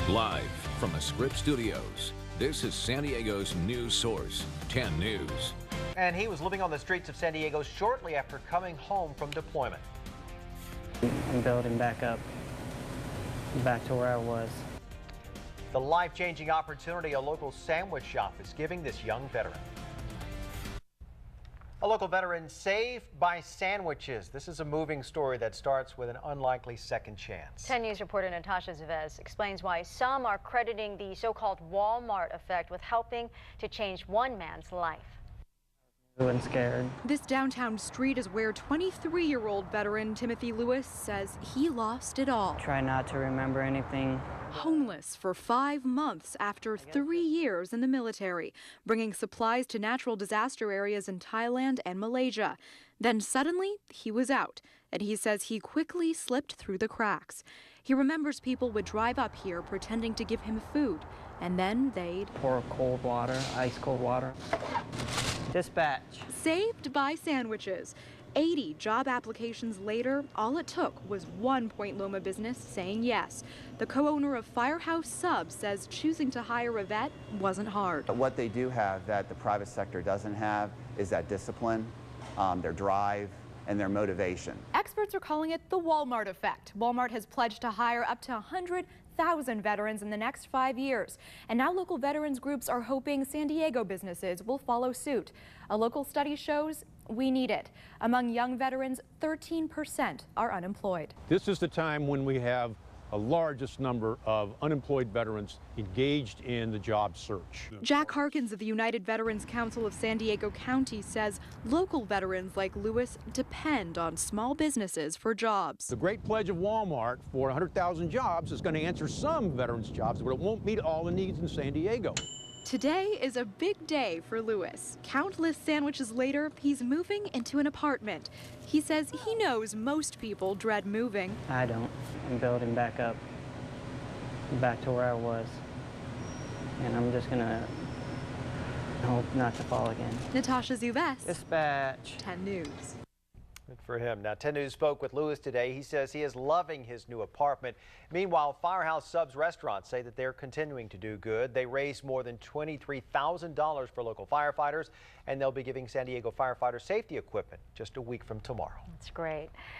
Live from the Script Studios, this is San Diego's news source, 10 News. And he was living on the streets of San Diego shortly after coming home from deployment. I'm building back up, back to where I was. The life-changing opportunity a local sandwich shop is giving this young veteran. A local veteran saved by sandwiches. This is a moving story that starts with an unlikely second chance. 10 News reporter Natasha Zves explains why some are crediting the so-called Walmart effect with helping to change one man's life. I wasn't scared. This downtown street is where 23-year-old veteran Timothy Lewis says he lost it all. Try not to remember anything. Homeless for 5 months after 3 years in the military, bringing supplies to natural disaster areas in Thailand and Malaysia. Then suddenly, he was out, and he says he quickly slipped through the cracks. He remembers people would drive up here pretending to give him food, and then they'd Pour cold water, ice cold water. Dispatch. Saved by sandwiches. 80 job applications later, all it took was one Point Loma business saying yes. The co-owner of Firehouse Subs says choosing to hire a vet wasn't hard. But what they do have that the private sector doesn't have is that discipline, their drive, and their motivation. Experts are calling it the Walmart effect. Walmart has pledged to hire up to 100,000 veterans in the next 5 years. And now local veterans groups are hoping San Diego businesses will follow suit. A local study shows we need it. Among young veterans, 13% are unemployed. This is the time when we have a largest number of unemployed veterans engaged in the job search. Jack Harkins of the United Veterans Council of San Diego County says local veterans like Lewis depend on small businesses for jobs. The great pledge of Walmart for 100,000 jobs is going to answer some veterans' jobs, but it won't meet all the needs in San Diego. Today is a big day for Lewis. Countless sandwiches later, he's moving into an apartment. He says he knows most people dread moving. I don't. I'm building back up, back to where I was. And I'm just gonna hope not to fall again. Natasha Zves, Dispatch. 10 News. Good for him. Now, 10 News spoke with Lewis today. He says he is loving his new apartment. Meanwhile, Firehouse Subs restaurants say that they're continuing to do good. They raised more than $23,000 for local firefighters, and they'll be giving San Diego firefighters safety equipment just a week from tomorrow. That's great.